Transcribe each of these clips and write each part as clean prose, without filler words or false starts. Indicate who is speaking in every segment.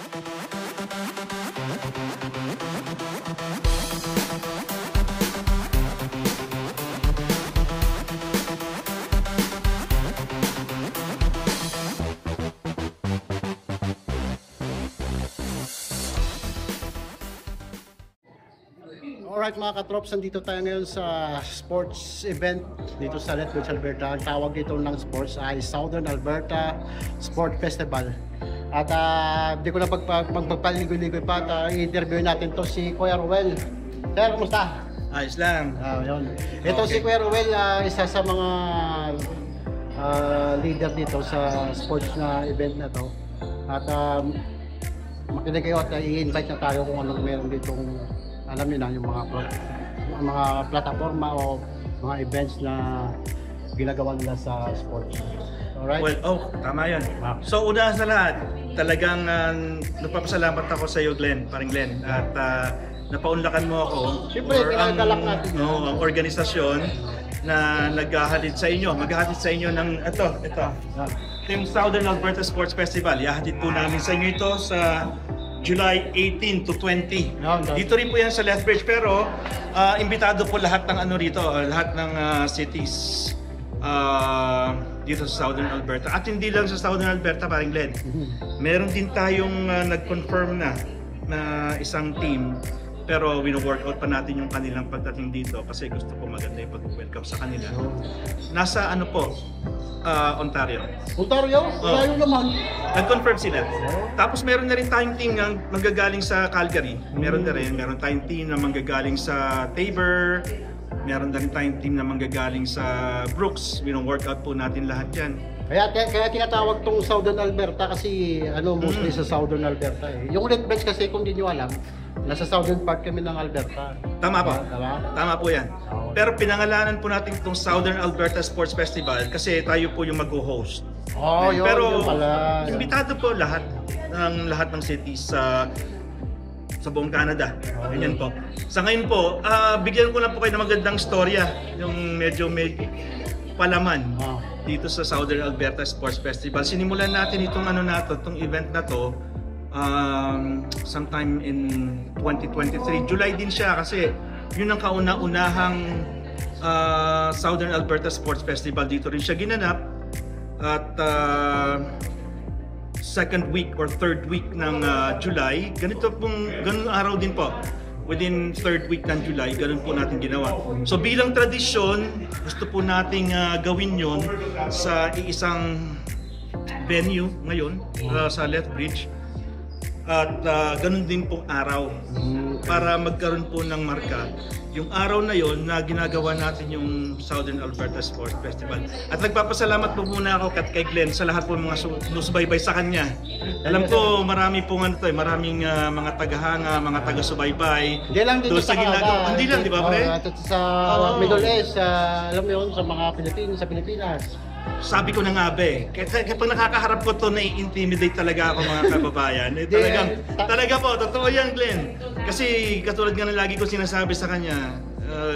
Speaker 1: Alright mga katrops, nandito tayo ngayon sa sports event dito sa Lethbridge, Alberta. Ang tawag dito ng sports ay Southern Alberta Sport Festival. At di ko na magpapaligoy-ligoy pa at i-interview natin to si Kuya Ruel. Sir, kumusta?
Speaker 2: Ayos lang.
Speaker 1: Yun. Ito si Kuya Ruel, isa sa mga leader dito sa sports na event na to. At makinig kayo at i-invite na tayo kung anong meron ditong alam niyo na yung mga plataforma o mga events na ginagawa nila sa sports. Alright?
Speaker 2: Well, tama yan. So una sa lahat, talagang nagpapasalamat ako sa iyo, parang Glenn. At napaunlakan mo ako.
Speaker 1: Siyempre, kinagalak natin.
Speaker 2: Ang organisasyon na naghahatid sa inyo. Maghahatid sa inyo ng ito. Yung Southern Alberta Sports Festival. Ihahatid po namin sa inyo ito sa July 18 to 20. Dito rin po yan sa Lethbridge, pero imbitado po lahat ng lahat ng cities dito sa Southern Alberta. At hindi lang sa Southern Alberta, parang Glenn. Meron din tayong nag-confirm na isang team, pero wino-workout pa natin yung kanilang pagdating dito kasi gusto ko maganda yung pag-welcome sa kanila. Nasa Ontario.
Speaker 1: Ontario? Layo naman.
Speaker 2: Nag-confirm sila. Tapos meron na rin tayong team na manggagaling sa Calgary. Meron tayong team na manggagaling sa Taber. Meron na rin tayong team na manggagaling sa Brooks. Workout po natin lahat yan.
Speaker 1: Kaya tinatawag tong Southern Alberta kasi mostly sa Southern Alberta eh. Yung Lethbridge kasi kung di nyo alam, nasa southern part kami ng Alberta.
Speaker 2: Tama po. Tama po yan. Pero pinangalanan po natin itong Southern Alberta Sports Festival kasi tayo po yung mag-host. Pero imbitado po lahat ng cities sa buong Canada. Ganyan po. Sa ngayon po, bigyan ko lang po kayo ng magandang storya. Yung medyo may palaman dito sa Southern Alberta Sports Festival. Sinimulan natin itong itong event na to sometime in 2023. July din siya kasi yun ang kauna-unahang Southern Alberta Sports Festival. Dito rin siya ginanap at second week or third week ng July. Ganun araw din po. Within third week ng July, ganun po natin ginawa. So bilang tradisyon, gusto po nating gawin yon sa isang venue ngayon sa Lethbridge. At ganun din pong araw para magkaroon po ng marka. Yung araw na yon na ginagawa natin yung Southern Alberta Sports Festival. At nagpapasalamat po muna ako kay Glenn sa lahat po mga subaybay sa kanya. Alam ko marami pong maraming mga tagahanga, mga taga-subaybay.
Speaker 1: Hindi lang dito sa Canada.
Speaker 2: Hindi lang, di ba pre?
Speaker 1: Sa Middle East, alam mo yun, sa mga Pilipinas.
Speaker 2: Sabi ko na nga kapag nakakaharap ko to, nai-intimidate talaga ako mga kababayan. Talaga po, totoo yan Glenn. Kasi katulad nga na lagi ko sinasabi sa kanya,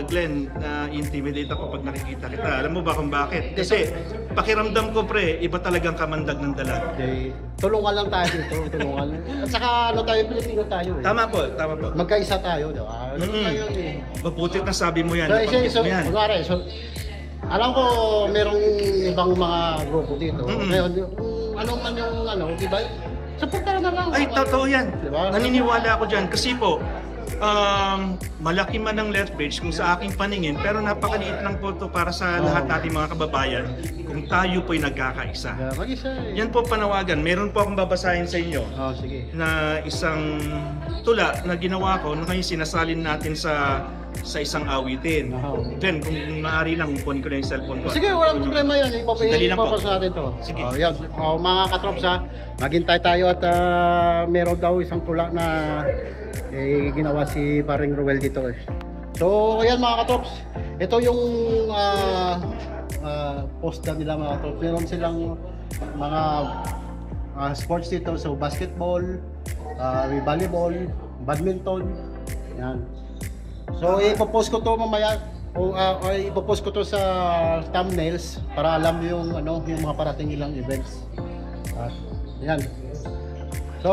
Speaker 2: Glenn, na-intimidate ako pag nakikita kita. Alam mo ba kung bakit? Kasi pakiramdam ko pre, iba talagang kamandag ng dala.
Speaker 1: Tulungan lang tayo dito, tulungan. At saka Pilipino tayo eh.
Speaker 2: Tama po.
Speaker 1: Magkaisa tayo, di ba?
Speaker 2: Mabuti na sabi mo yan.
Speaker 1: Alam ko merong ibang mga grupo dito. Ngayon, ano man yung di ba? Supportahan na lang.
Speaker 2: Ay, totoo yan.
Speaker 1: Diba?
Speaker 2: Naniniwala ako dyan kasi po, malaki man ang Lethbridge kung sa aking paningin, pero napakaliit lang po ito para sa lahat nating mga kababayan kung tayo po'y nagkakaisa. Yan po panawagan. Meron po akong babasahin sa inyo na isang tula na ginawa ko na ngayon sinasalin natin sa isang awitin. Then, kung maaari lang, kunin ko na yung cellphone ko.
Speaker 1: Sige, walang problema yan. Ipapasa natin ito.
Speaker 2: Sige.
Speaker 1: Mga katrops maghintay tayo at meron daw isang tula na ginawa si paring Ruel dito eh. So, ayan mga katrops. Ito yung post na nila mga katrops. Meron silang mga sports dito. So, basketball, volleyball, badminton. Yan. So, ipopost ko to mamaya ipopost ko to sa thumbnails para alam yung yung mga parating ilang events. Yan. So,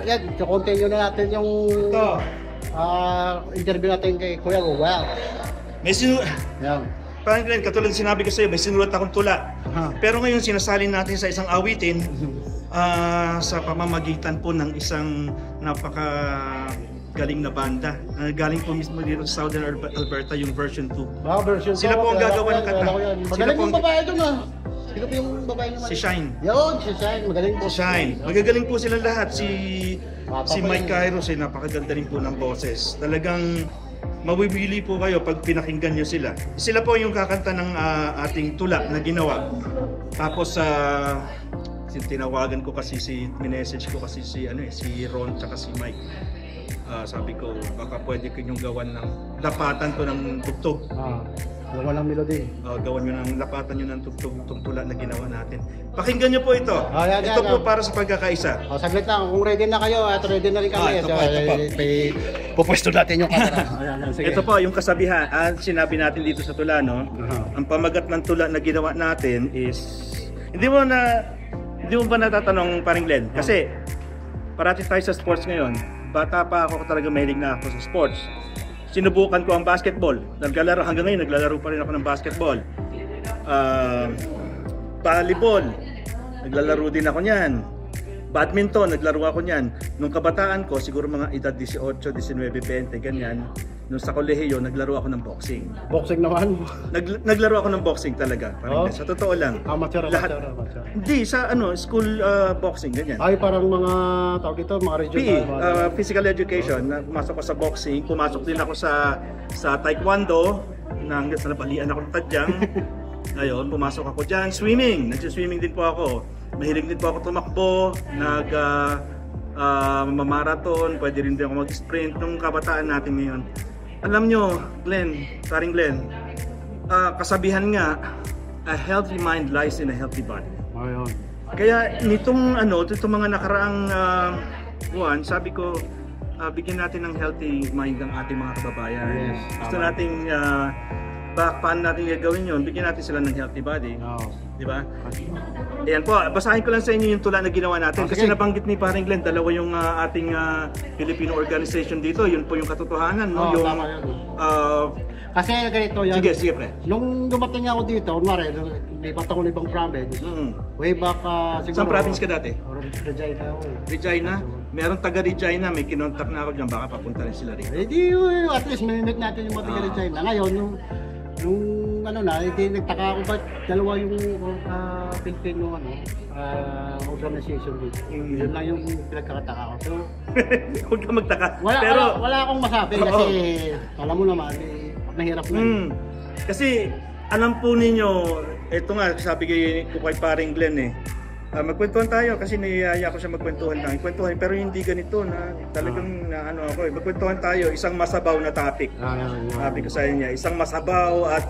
Speaker 1: yan, continue na natin yung
Speaker 2: Ito.
Speaker 1: interview natin kay Kuya Ruel.
Speaker 2: May
Speaker 1: Yan.
Speaker 2: Parang Glenn, katulad sinabi ko sa'yo, may sinulat akong tula. Pero ngayon sinasalin natin sa isang awitin sa pamamagitan po ng isang napaka-galing na banda. Galing po mismo dito sa Southern Alberta yung version 2.
Speaker 1: Version
Speaker 2: Sila po ang gagawa ng kanta.
Speaker 1: Magaling yung babae doon Sino po yung babae naman?
Speaker 2: Si Shine.
Speaker 1: Yun, si Shine. Magaling po.
Speaker 2: Shine. Magagaling po silang lahat. Si Mike Kairos ay napakaganda rin po ng boses. Talagang mabibili po kayo pag pinakinggan nyo sila. Sila po yung kakanta ng ating tula na ginawa. Tapos tinawagan ko kasi minessage ko kasi si Ron tsaka si Mike. Sabi ko baka pwede ko yung gawan ng lapatan ko ng tugtog.
Speaker 1: Gawa ng melody.
Speaker 2: Gawan nyo ng lapatan nyo ng tugtog itong tula na ginawa natin. Pakinggan nyo po ito. Ito po para sa pagkakaisa.
Speaker 1: Saglit lang, kung ready na kayo at ready na rin kami.
Speaker 2: Ito po.
Speaker 1: Pupwesto natin yung camera.
Speaker 2: Ito po yung kasabihan. Sinabi natin dito sa tula, no? Ang pamagat ng tula na ginawa natin is hindi mo ba natatanong paring Glenn? Kasi parati tayo sa sports ngayon. Bata pa ako talaga mahilig na ako sa sports. Sinubukan ko ang basketball. Hanggang ngayon naglalaro pa rin ako ng basketball. Volleyball. Naglalaro din ako niyan. Badminton, naglaro ako niyan. Nung kabataan ko, siguro mga edad 18, 19, 20, ganyan. Nung sa kolehiyo, naglaro ako ng boxing.
Speaker 1: Boxing naman?
Speaker 2: Naglaro ako ng boxing talaga. Sa totoo lang.
Speaker 1: Amateur.
Speaker 2: Hindi, sa school boxing, ganyan.
Speaker 1: Ay, parang mga tawag dito, mga regional.
Speaker 2: Physical education. Pumasok ko sa boxing. Pumasok din ako sa taekwondo. Sa nabalian ako ng tadyang. Ngayon, pumasok ako dyan. Swimming. Nag-swimming din po ako. Mahilig din po ako tumakbo. Marathon. Pwede rin din ako mag-sprint. Nung kabataan natin ngayon. Alam nyo, paring Glenn, kasabihan nga, a healthy mind lies in a healthy body.
Speaker 1: Ayun.
Speaker 2: Kaya nitong mga nakaraang buwan, sabi ko, bigyan natin ng healthy mind ang ating mga kababayan.
Speaker 1: Yes,
Speaker 2: Gusto nating paano natin gagawin yun, bigyan natin sila ng healthy body. Di ba? Ayan po, basahin ko lang sa inyo yung tula na ginawa natin. Kasi nabanggit ni paring Glenn, dalawa yung ating Filipino organization dito. Yun po yung katotohanan. No?
Speaker 1: Kasi ganito yan.
Speaker 2: Sige pre.
Speaker 1: Nung dumating ako dito, kunwari, lipat ako ng ibang province. Way back siguro.
Speaker 2: Saan province ka dati?
Speaker 1: Regina ako.
Speaker 2: Regina? Meron taga Regina, may kinontak na ako dyan, baka papunta rin sila rin.
Speaker 1: At least minimit natin yung mga taga Regina. Ngayon, nung nagtaka ako ba't dalawa yung Filipino organization dito. Yun lang yung pinagkakataka ko. So,
Speaker 2: huwag ka magtaka.
Speaker 1: Wala akong masabi kasi alam mo naman, mahirap na.
Speaker 2: Kasi alam po ninyo, ito nga sabi ko kay paring Glenn magkwentuhan tayo kasi niyaya ko siya magkwentuhan lang. Pero hindi ganito na talagang magkwentuhan tayo, isang masabaw na topic. Sabi ko sa inyo, isang masabaw at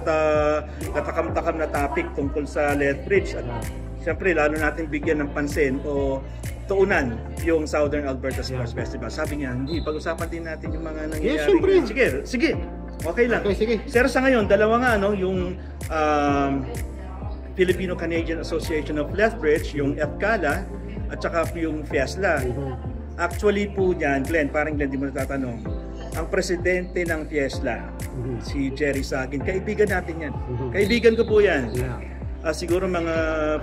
Speaker 2: katakam-takam na topic tungkol sa Lethbridge. At siyempre, lalo natin bigyan ng pansin o tuunan yung Southern Alberta Sports Festival. Sabi niya, hindi, pag-usapan din natin yung mga nangyayari. Sige. Okay lang.
Speaker 1: Sige.
Speaker 2: Pero sa ngayon, dalawa nga, yung Filipino-Canadian Association of Lethbridge, yung FCALA, at saka yung FIESLA. Actually po yan, Glenn, parang Glenn, di mo natatanong, ang presidente ng FIESLA, si Jerry Sagin, kaibigan natin yan. Kaibigan ko po yan. Siguro mga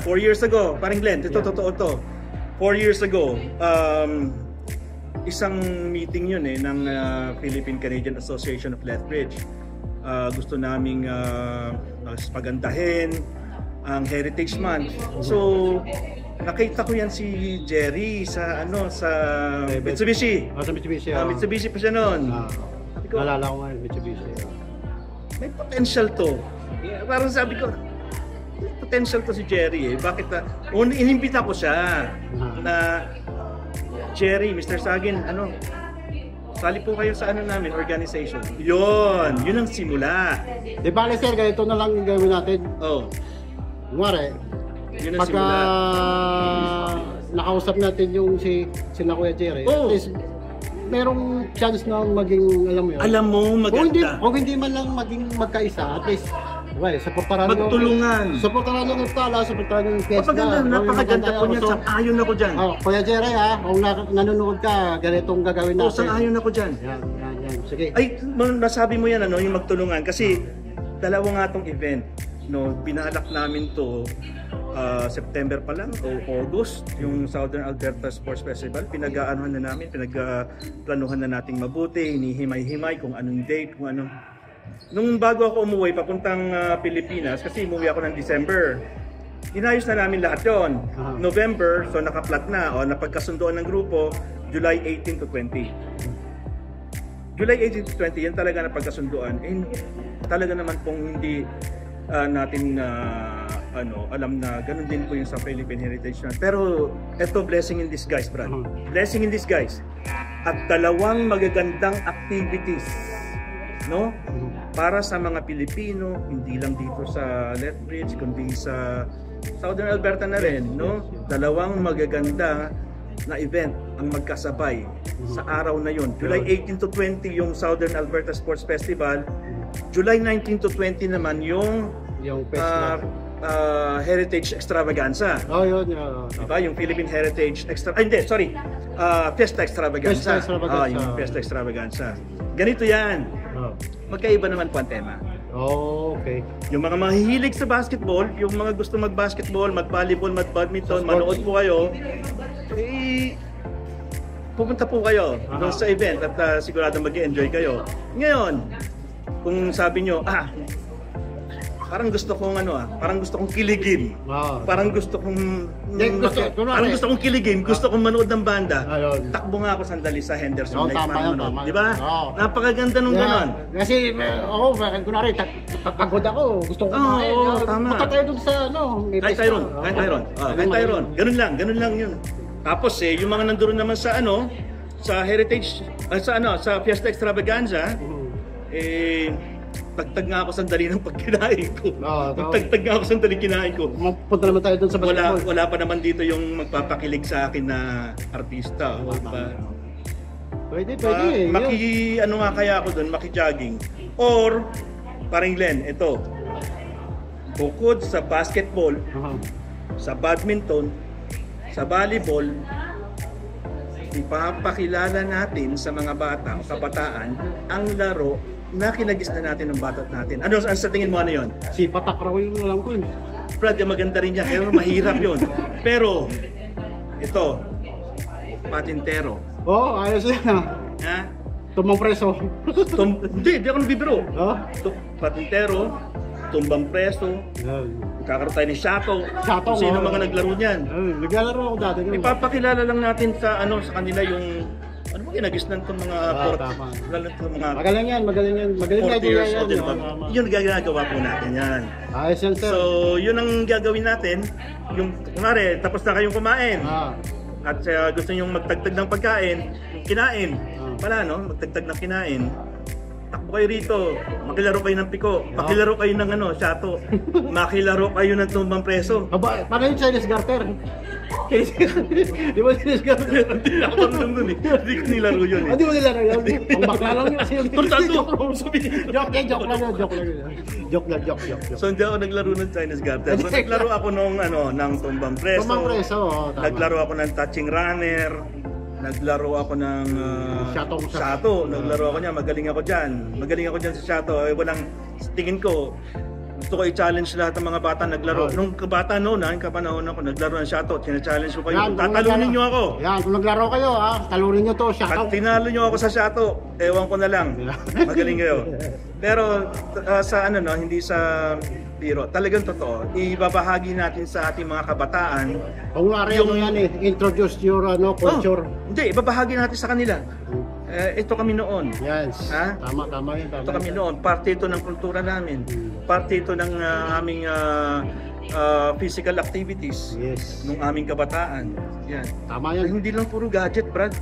Speaker 2: 4 years ago, parang Glenn, ito totoo to. 4 years ago, isang meeting yun ng Philippine-Canadian Association of Lethbridge. Gusto naming pagandahin ang Heritage Month. So, nakita ko yan si Jerry sa Mitsubishi.
Speaker 1: Sa Mitsubishi.
Speaker 2: Mitsubishi pa siya noon.
Speaker 1: Nalala ko nga yung Mitsubishi.
Speaker 2: May potential to. Parang sabi ko, may potential to si Jerry Bakit inimbita ko siya na Jerry, Mr. Sagin, sali po kayo sa namin, organization. Yun ang simula.
Speaker 1: Di bale sir, ganito na lang yung gawin natin. Kunwari, pagka nakausap natin yung sina Kuya Jerry, at least merong chance na maging, alam mo yun.
Speaker 2: Alam mo, maganda.
Speaker 1: Kung hindi man lang maging magkaisa, at least Okay, supportaran nyo.
Speaker 2: Magtulungan.
Speaker 1: Supportaran nyo yung tala, supportaran nyo yung fiesta.
Speaker 2: Napakaganda po niyan. Sang-ayon ako dyan.
Speaker 1: Kuya Jerry ha, kung nanonood ka, ganitong gagawin natin.
Speaker 2: Sang-ayon ako dyan.
Speaker 1: Yan. Sige.
Speaker 2: Ay, nasabi mo yan, yung magtulungan. Kasi, dalawa nga tong event. No, binalak namin to September pa lang o August, yung Southern Alberta Sports Festival. Pinag-aanuhan na namin, pinag-planuhan na nating mabuti, hinihimay-himay kung anong date, kung anong... Nung bago ako umuwi, papuntang Pilipinas, kasi umuwi ako ng December, inayos na namin lahat yon. November, so nakaplat na, o napagkasundoan ng grupo, July 18 to 20. July 18 to 20, yan talaga napagkasundoan. Talaga naman pong hindi natin alam na ganun din po yung sa Philippine Heritage Month. Pero eto, blessing in disguise, Brad. Blessing in disguise. At dalawang magagandang activities, no? Para sa mga Pilipino, hindi lang dito sa Lethbridge, kundi sa Southern Alberta na rin, no? Dalawang magaganda na event ang magkasabay sa araw na yun. July 18 to 20 yung Southern Alberta Sports Festival. July 19 to 20 naman yung Heritage Extravaganza.
Speaker 1: Yun.
Speaker 2: Diba? Yung Philippine Heritage Fiesta Extravaganza. Yung Fiesta Extravaganza. Ganito yan. Magkaiba naman po ang tema.
Speaker 1: Okay.
Speaker 2: Yung mga mahihilig sa basketball, yung mga gusto mag-basketball, mag-volleyball, mag-badminton, manood po kayo, pupunta po kayo doon sa event at sigurado mag-enjoy kayo. Ngayon, kung sabi nyo, parang gusto kong kiligin. Parang gusto kong kiligin, gusto kong manood ng banda. Takbo nga ako sandali sa Henderson Lake para manood. Di ba? Napakaganda nung ganon.
Speaker 1: Kasi kunwari pagod ako, gusto ko kumain. Punta tayo dun sa
Speaker 2: Kahit Tyron. Ganun lang yun. Tapos yung mga nandoon naman sa sa Heritage, sa Fiesta Extravaganza, tagtag nga ako sandali ng pagkinain ko. Tagtag nga ako sandali kinain ko.
Speaker 1: Punta naman tayo dun sa basketball.
Speaker 2: Wala pa naman dito yung magpapakilig sa akin na artista.
Speaker 1: Pwede.
Speaker 2: Nga kaya ako dun, maki-jogging. Or, paring Len, ito. Bukod sa basketball, sa badminton, sa volleyball, ipapakilala natin sa mga bata o kabataan ang laro na kinagis na natin ng batat natin. Ano sa tingin mo yon?
Speaker 1: Si Patak raw yung alam ko.
Speaker 2: Brad, maganda rin yan. Pero mahirap yun. Pero, ito, patintero.
Speaker 1: Ayos yan
Speaker 2: Ha?
Speaker 1: Tumbang preso.
Speaker 2: Hindi ako nabibiro. Patintero, tumbang preso, kakaroon tayo ni Shato. Sino mga naglaro niyan?
Speaker 1: Naglalaro ako dati.
Speaker 2: Ipapakilala lang natin sa kanila yung ginagisnan itong mga
Speaker 1: magaling yan. Magaling yan.
Speaker 2: Yun ginagawa po natin yan.
Speaker 1: Ayos yan, sir.
Speaker 2: So, yun ang gagawin natin. Yung, kunwari, tapos na kayong kumain. At gusto nyo magtagtag ng pagkain, kinain. Magtagtag ng kinain. Takbo kayo rito, makilaro kayo ng piko, makilaro kayo ng shato, makilaro kayo ng tumbang preso.
Speaker 1: Paano yung Chinese garter? Di ba Chinese garter?
Speaker 2: Hindi ako marunong dun eh. Hindi ko nilaro yun eh.
Speaker 1: Hindi mo nilaro yun? Ang bakla lang yun kasi yung Joke lang.
Speaker 2: So hindi ako naglaro ng Chinese garter. So naglaro ako ng tumbang preso. Naglaro ako ng touching runner. Naglaro ako ng Shato. Naglaro ako niya, magaling ako dyan sa Shato. Tingin ko, gusto ko i-challenge lahat ng mga bata naglaro. Nung kabata yung kapanahon ako, naglaro ng Shato. Tina-challenge ko kayo, tatalunin nyo ako.
Speaker 1: Yan, kung naglaro kayo, talunin nyo to, Shato.
Speaker 2: Pag tinalo nyo ako sa Shato, ewan ko na lang. Magaling kayo. Pero hindi sa biro, talagang totoo. Ibabahagi natin sa ating mga kabataan.
Speaker 1: Kung introduce your culture.
Speaker 2: Hindi, ibabahagi natin sa kanila. Ito kami noon.
Speaker 1: Yes. Tama yun.
Speaker 2: Ito kami noon. Parte ito ng kultura namin. Parte ito ng aming physical activities.
Speaker 1: Yes.
Speaker 2: Nung aming kabataan. Yan.
Speaker 1: Tama yan.
Speaker 2: Hindi lang puro gadget, Brad.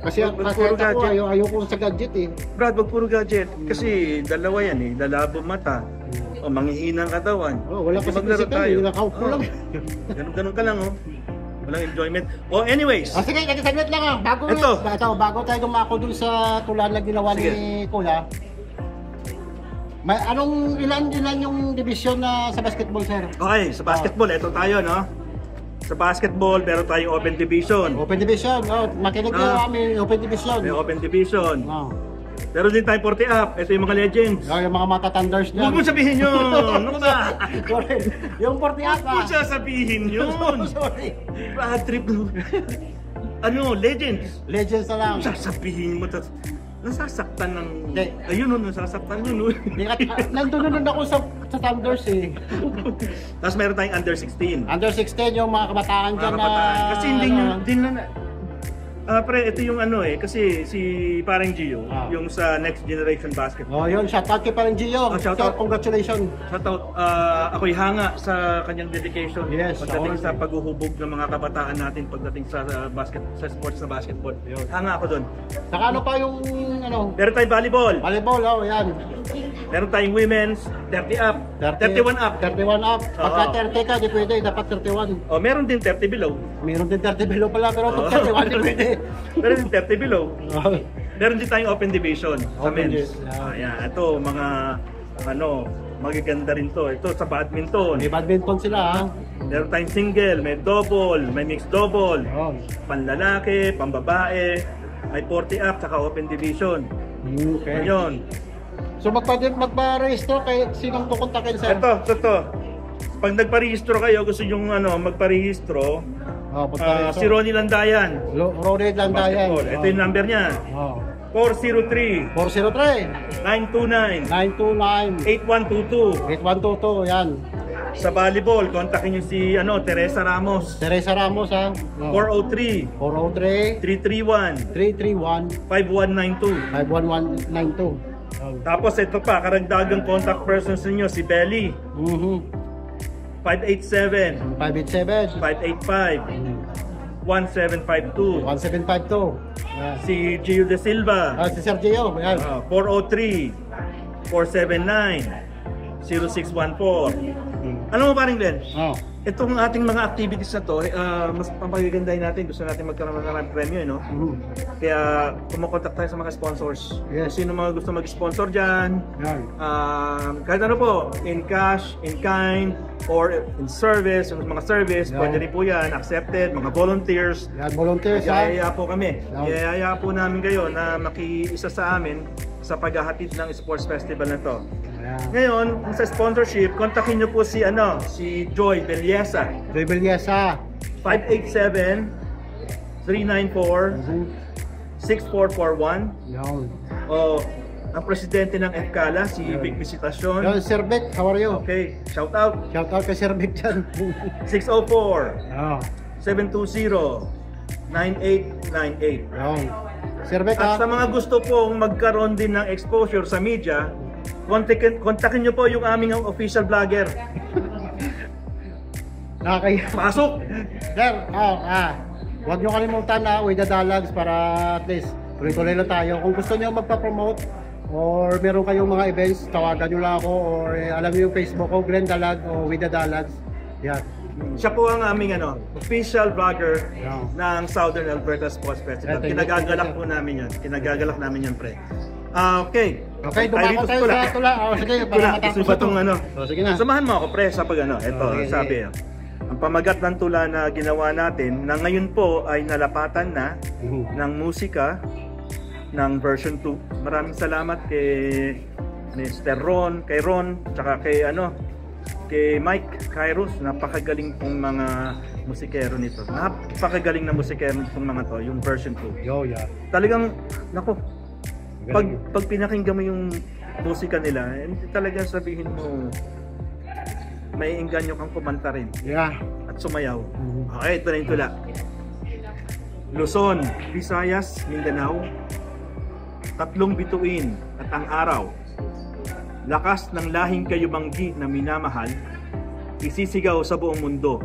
Speaker 1: Kasi ayoko sa gadget eh.
Speaker 2: Brad, wag puro gadget. Kasi dalawa yan eh. Lalabo mata. O manghihinang katawan.
Speaker 1: Wala pa maglaro tayo.
Speaker 2: Ganun ka lang Walang enjoyment. Anyways.
Speaker 1: Sige, saglit lang Bago tayo dumako dun sa tulad na ginawa ni Kuya. May ilan yung division na sa basketball, sir?
Speaker 2: Okay, sa basketball, ito tayo, no? Sa basketball, meron tayong open division.
Speaker 1: Open division. Oh, makinig kayo kami, open division.
Speaker 2: May open division.
Speaker 1: Oh.
Speaker 2: Meron din tayong 40 up. Ito yung mga legends.
Speaker 1: Oh, yung mga mata thunders niyan.
Speaker 2: Huwag mo sabihin yun! Ano ba?
Speaker 1: Sorry. Yung 40 up.
Speaker 2: Huwag mo siya sabihin yun!
Speaker 1: Sorry.
Speaker 2: Bad trip. Ano, legends.
Speaker 1: Legends na lang.
Speaker 2: Sasabihin mo, nasasaktan ng...
Speaker 1: Hindi.
Speaker 2: Ayun o, nasasaktan yun o.
Speaker 1: Nandun ako sa Thunders eh.
Speaker 2: Tapos meron tayong under 16.
Speaker 1: Under 16 yung mga kabataan
Speaker 2: Mga
Speaker 1: dyan na...
Speaker 2: kabataan. Kasi hindi nyo, din na... pre, ito yung ano eh, kasi si parang Gio, yung sa Next Generation Basketball.
Speaker 1: Oh, yun, shoutout kay parang Gio.
Speaker 2: Shoutout.
Speaker 1: So, congratulations.
Speaker 2: Shoutout, ako'y hanga sa kanyang dedication
Speaker 1: Yes,
Speaker 2: pagdating
Speaker 1: okay.
Speaker 2: sa paghuhubog ng mga kabataan natin pagdating sa sa sports na basketball.
Speaker 1: Yun.
Speaker 2: Hanga ako doon.
Speaker 1: Saka ano pa yung ano?
Speaker 2: Meron tayong volleyball,
Speaker 1: Volleyball, oh, yan.
Speaker 2: meron tayong women's 30 up, 31 up.
Speaker 1: 31 up. Pagka 30 ka, di pwede. Dapat 31.
Speaker 2: Oh, meron din 30 below.
Speaker 1: Meron din 30 below pala, pero pag 31 di pwede.
Speaker 2: Meron din 30 below.
Speaker 1: Oh.
Speaker 2: Meron din tayong open division sa
Speaker 1: Open
Speaker 2: men's.
Speaker 1: division.
Speaker 2: Ayan, ito mga ano, magaganda rin to. Ito sa badminton.
Speaker 1: May badminton sila, ha?
Speaker 2: Meron tayong single, may double, may mixed double.
Speaker 1: Oh.
Speaker 2: Panlalaki, pambabae, may 40 up, saka open division.
Speaker 1: Okay.
Speaker 2: Ayun.
Speaker 1: So magpa-register kay sinong kukontakin, sir?
Speaker 2: Ito. Pag nagparehistro kayo, gusto nyo magparehistro,
Speaker 1: Oh,
Speaker 2: si Ronnie Landayan.
Speaker 1: Ronnie Landayan.
Speaker 2: Basketball. Ito yung number niya.
Speaker 1: Oh.
Speaker 2: 403
Speaker 1: 403
Speaker 2: 929
Speaker 1: 929
Speaker 2: 8122.
Speaker 1: 8122, yan.
Speaker 2: Sa volleyball, kontakin nyo si Teresa Ramos.
Speaker 1: Teresa Ramos, ha? Oh.
Speaker 2: 403
Speaker 1: 403
Speaker 2: 331
Speaker 1: 331
Speaker 2: 5192.
Speaker 1: 51192.
Speaker 2: Tapos ito pa, karagdagang contact persons ninyo, si Belly. 587
Speaker 1: 587
Speaker 2: 585 1752.
Speaker 1: 1752. Yan.
Speaker 2: Si Gio De Silva.
Speaker 1: Si Sergio, yan.
Speaker 2: 403 479 0614. Ano mo paring Glenn?
Speaker 1: Oh.
Speaker 2: Itong ating mga activities na to, mas pampagigandahin natin. Gusto natin magkaroon ng maraming premyo, no? Kaya kumukontak tayo sa mga sponsors.
Speaker 1: Yes.
Speaker 2: Kung sino mga gusto mag-sponsor dyan.
Speaker 1: Yan.
Speaker 2: Kahit ano po, in cash, in kind, or in service, yung mga service,
Speaker 1: Yeah.
Speaker 2: pwede rin po yan, accepted, mga volunteers.
Speaker 1: Yan, volunteers, ha?
Speaker 2: Iyaya po kami.
Speaker 1: Yeah.
Speaker 2: Iyaya po namin kayo na makiisa sa amin sa paghahatid ng sports festival na to.
Speaker 1: Yan.
Speaker 2: Ngayon, kung sa sponsorship, kontakin nyo po si Joy Beliesa.
Speaker 1: Rebel Yesa.
Speaker 2: 587 394 6441.
Speaker 1: Yan.
Speaker 2: O ang presidente ng EFCALA, si Vic Visitacion.
Speaker 1: Yan, Sir Vic, how are you?
Speaker 2: Okay, shout out.
Speaker 1: Shout out kay Sir Vic dyan.
Speaker 2: 604
Speaker 1: Oh.
Speaker 2: 720 9898.
Speaker 1: Yan. Sir Vic,
Speaker 2: At
Speaker 1: ha?
Speaker 2: sa mga gusto pong magkaroon din ng exposure sa media, kontakin nyo po yung aming official vlogger.
Speaker 1: Nakakaya.
Speaker 2: Pasok!
Speaker 1: Sir, huwag nyo kalimutan na with the Dalags para at least tuloy-tuloy lang tayo. Kung gusto nyo magpa-promote or meron kayong mga events, tawagan nyo lang ako or alam nyo yung Facebook ko, Glenn Dalag o with the Dalags. Yan.
Speaker 2: Siya po ang aming official vlogger
Speaker 1: Yeah.
Speaker 2: ng Southern Alberta Sports Festival.
Speaker 1: Yeah,
Speaker 2: Kinagagalak po namin yun. Kinagagalak namin yun, pre. Okay.
Speaker 1: Okay, dumako tayo sa tula. Sige, para matapos
Speaker 2: Gusto ba itong
Speaker 1: sige na.
Speaker 2: Samahan mo ako, pre, sa pag Ito,
Speaker 1: Okay,
Speaker 2: sabi. Ang pamagat ng tula na ginawa natin na ngayon po ay nalapatan na ng musika ng version 2. Maraming salamat kay Mr. Ron, kay Ron, tsaka kay kay Mike Kairos. Napakagaling pong mga musikero nito. Napakagaling na musikero itong mga to, yung version 2.
Speaker 1: Yo, yeah.
Speaker 2: Talagang, nako, pag pinakinggan mo yung musika nila, hindi talaga sabihin mo may engganyo kang kumanta rin
Speaker 1: Yeah.
Speaker 2: at sumayaw. Okay, ito na yung tula. Luzon, Visayas, Mindanao, tatlong bituin at ang araw. Lakas ng lahing kayumanggi na minamahal, isisigaw sa buong mundo,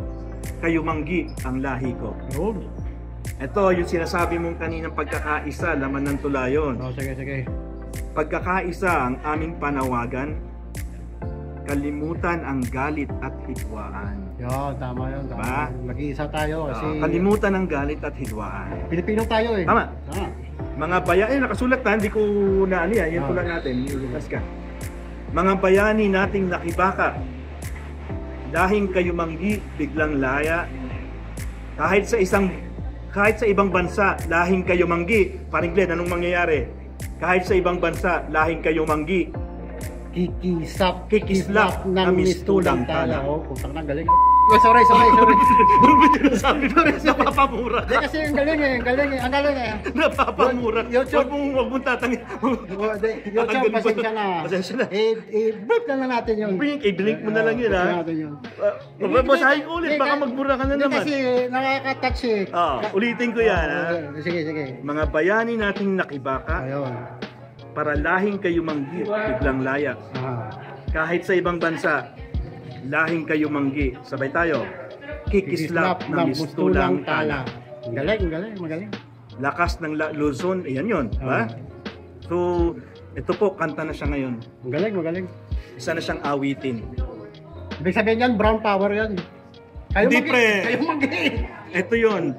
Speaker 2: kayumanggi ang lahi ko.
Speaker 1: Yun.
Speaker 2: Ito yung sinasabi mong kaninang pagkakaisa, laman ng tula yun.
Speaker 1: Oh, sige.
Speaker 2: Pagkakaisa ang aming panawagan, kalimutan ang galit at hidwaan.
Speaker 1: Yo, tama yun.
Speaker 2: Ba?
Speaker 1: Mag-iisa tayo kasi
Speaker 2: Kalimutan ang galit at hidwaan.
Speaker 1: Pilipino tayo eh.
Speaker 2: Tama.
Speaker 1: Tama.
Speaker 2: Mga bayan, nakasulat na, hindi ko na yan, yung tula natin, yung ka. Mga bayani nating nakibaka, dahing kayo manggi, biglang laya. Kahit sa ibang bansa, lahing kayo manggi. Paring Glenn, anong mangyayari? Kahit sa ibang bansa, lahing kayo manggi.
Speaker 1: Kikislap ng mistulang tala. Oh, putang na, galing. Oh, sorry.
Speaker 2: Sabi mo rin, napapamura
Speaker 1: Hindi
Speaker 2: ka.
Speaker 1: kasi ang galing eh. Ang galing eh.
Speaker 2: Napapamura.
Speaker 1: YouTube.
Speaker 2: Huwag mong tatangin.
Speaker 1: YouTube, pasensya na.
Speaker 2: Pasensya na.
Speaker 1: I-blink na lang natin yun.
Speaker 2: I-blink mo na lang yun, ha?
Speaker 1: Natin yun.
Speaker 2: Babasahin ko ulit, baka magmura ka na
Speaker 1: Hindi
Speaker 2: naman.
Speaker 1: kasi nakaka-touch eh.
Speaker 2: Ulitin ko yan, ha?
Speaker 1: Sige.
Speaker 2: Mga bayani nating nakibaka,
Speaker 1: Ayun.
Speaker 2: para lahing kayo manggi, biglang laya. Kahit sa ibang bansa, lahing kayo manggi. Sabay tayo. Kikislap ng mistulang tala.
Speaker 1: Magaling.
Speaker 2: Lakas ng Luzon, ayan yun. Ba? So, ito po, kanta na siya ngayon.
Speaker 1: Magaling.
Speaker 2: Isa na siyang awitin.
Speaker 1: Ibig sabihin yan, brown power yan.
Speaker 2: Hindi, pre.
Speaker 1: Kayo magi.
Speaker 2: Ito yun.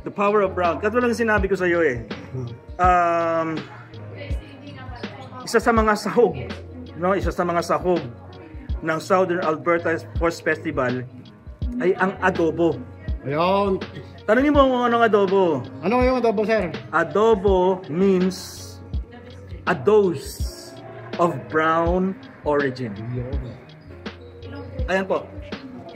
Speaker 2: The power of brown. Katulad ng sinabi ko sa iyo eh. Isa sa mga sahog, no? Isa sa mga sahog ng Southern Alberta Sports Festival ay ang adobo.
Speaker 1: Ayun.
Speaker 2: Tanungin mo kung anong adobo.
Speaker 1: Ano yung adobo, sir?
Speaker 2: Adobo means a dose of brown origin. Ayan po.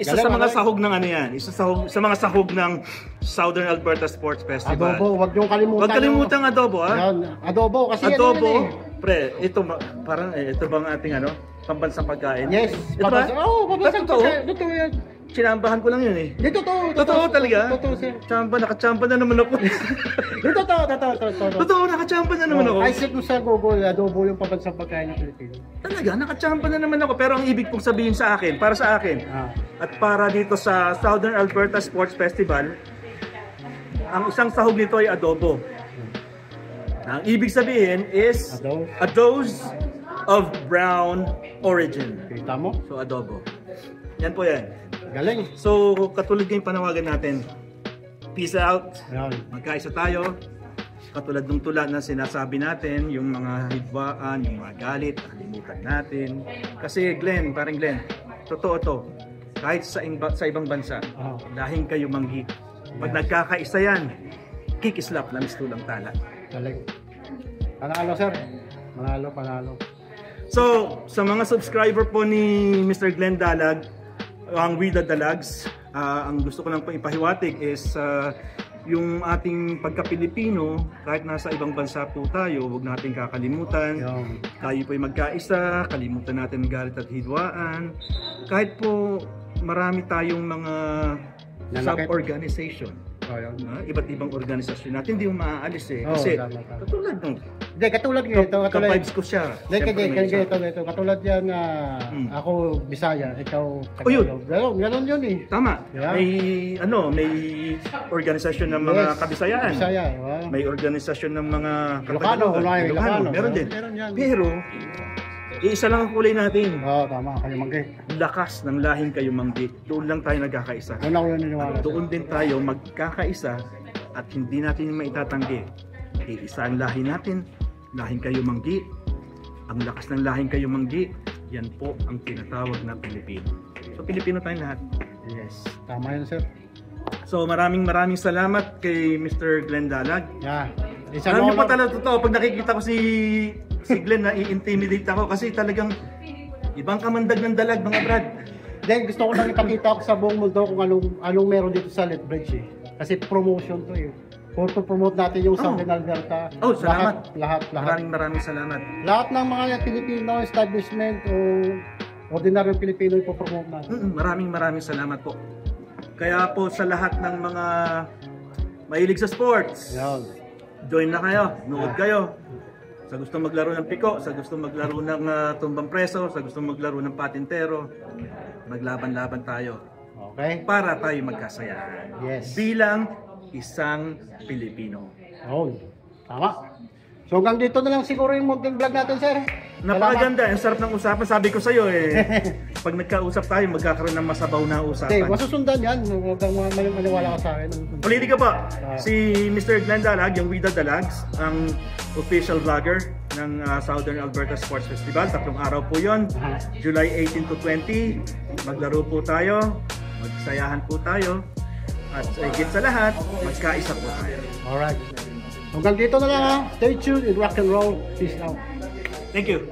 Speaker 2: Isa sa mga sahog ng ano yan. Isa sa mga sahog ng Southern Alberta Sports Festival.
Speaker 1: Adobo, wag niyong kalimutan.
Speaker 2: Huwag kalimutan ang adobo, ha?
Speaker 1: Ayun, adobo kasi
Speaker 2: Adobo,
Speaker 1: ano yun
Speaker 2: pre, ito parang ito bang ating ano, pambansang pagkain?
Speaker 1: Yes,
Speaker 2: Ito ba?
Speaker 1: pabansa.
Speaker 2: Totoo?
Speaker 1: Totoo yan.
Speaker 2: Sinambahan ko lang yun eh.
Speaker 1: Di totoo.
Speaker 2: Totoo talaga?
Speaker 1: Totoo, sir.
Speaker 2: Nakachamba na naman ako.
Speaker 1: Di totoo.
Speaker 2: Totoo, nakachamba na naman ako.
Speaker 1: I search mo sa Google, adobo yung pabansang pagkain ng Pilipino.
Speaker 2: Talaga, nakachamba na naman ako. Pero ang ibig pong sabihin sa akin, para sa akin, at para dito sa Southern Alberta Sports Festival, ang isang sahog nito ay adobo. Ang ibig sabihin is a dose of brown origin.
Speaker 1: Kita mo?
Speaker 2: So adobo. Yan po yan.
Speaker 1: Galing.
Speaker 2: So katulad ng panawagan natin, peace out.
Speaker 1: Ayun.
Speaker 2: Magkaisa tayo. Katulad ng tula na sinasabi natin, yung mga hidwaan, yung mga galit, kalimutan natin. Kasi Glenn, parang Glenn, totoo to. Kahit sa ibang bansa, lahing kayo manggi. Pag nagkakaisa yan, kikislap na mistulang tala.
Speaker 1: Galing. Panalo, sir. Panalo.
Speaker 2: So, sa mga subscriber po ni Mr. Glenn Dalag, ang We The Dalags, ang gusto ko lang pong ipahiwatig is yung ating pagka-Pilipino, kahit nasa ibang bansa po tayo, huwag natin kakalimutan. Tayo po'y magkaisa, kalimutan natin ang galit at hidwaan. Kahit po marami tayong mga sub-organization. Iba't ibang organisasyon natin, hindi mo maaalis eh. Kasi katulad ng
Speaker 1: katulad nito.
Speaker 2: Ka-vibes ko siya.
Speaker 1: Katulad yan ako Bisaya, ikaw Tagalog. Ganon yun eh.
Speaker 2: Tama. May organisasyon ng mga Kabisayaan. May organisasyon ng mga Ilocano. Meron din. Pero isa lang ang kulay natin.
Speaker 1: Tama. Kayo manggi.
Speaker 2: Lakas ng lahing kayo manggi. Doon lang tayo nagkakaisa. Doon din tayo magkakaisa at hindi natin maitatanggi. Iisa ang lahi natin. Lahing kayo manggi. Ang lakas ng lahing kayo manggi. Yan po ang tinatawag na Pilipino. So Pilipino tayong lahat.
Speaker 1: Yes. Tama yun, sir.
Speaker 2: So maraming salamat kay Mr. Glenn Dalag.
Speaker 1: Alam
Speaker 2: niyo pa talaga totoo, pag nakikita ko si Glenn, na-i-intimidate ako kasi talagang ibang kamandag ng dalag, mga brad.
Speaker 1: Then gusto ko lang ipakita ko sa buong mundo kung anong meron dito sa Lethbridge eh. Kasi promotion to eh. For to promote natin yung Southern Alberta.
Speaker 2: Salamat.
Speaker 1: Lahat.
Speaker 2: Maraming salamat.
Speaker 1: Lahat ng mga Pilipino establishment o ordinaryong Pilipino ipopromote natin.
Speaker 2: Maraming salamat po. Kaya po sa lahat ng mga mahilig sa sports, join na kayo, nood kayo. Sa gusto maglaro ng piko, sa gusto maglaro ng tumbang preso, sa gusto maglaro ng patintero, maglaban-laban tayo.
Speaker 1: Okay?
Speaker 2: Para tayo magkasaya.
Speaker 1: Yes.
Speaker 2: Bilang isang Pilipino.
Speaker 1: Tama. So hanggang dito na lang siguro yung munting vlog natin, sir.
Speaker 2: Napakaganda, ang sarap ng usapan. Sabi ko sa'yo pag nagkausap tayo, magkakaroon ng masabaw na
Speaker 1: Okay,
Speaker 2: usapan.
Speaker 1: masusundan yan. Huwag kang maniwala ka sa akin.
Speaker 2: Ulitin ka pa, si Mr. Glenn Dalag, yung Wida Dalags, ang official vlogger ng Southern Alberta Sports Festival. 3 araw po yon, July 18 to 20. Maglaro po tayo, magsayahan po tayo, at higit sa lahat, magkaisa po tayo.
Speaker 1: Alright. Hanggang dito na lang ha. Stay tuned and rock and roll. Peace out.
Speaker 2: Thank you.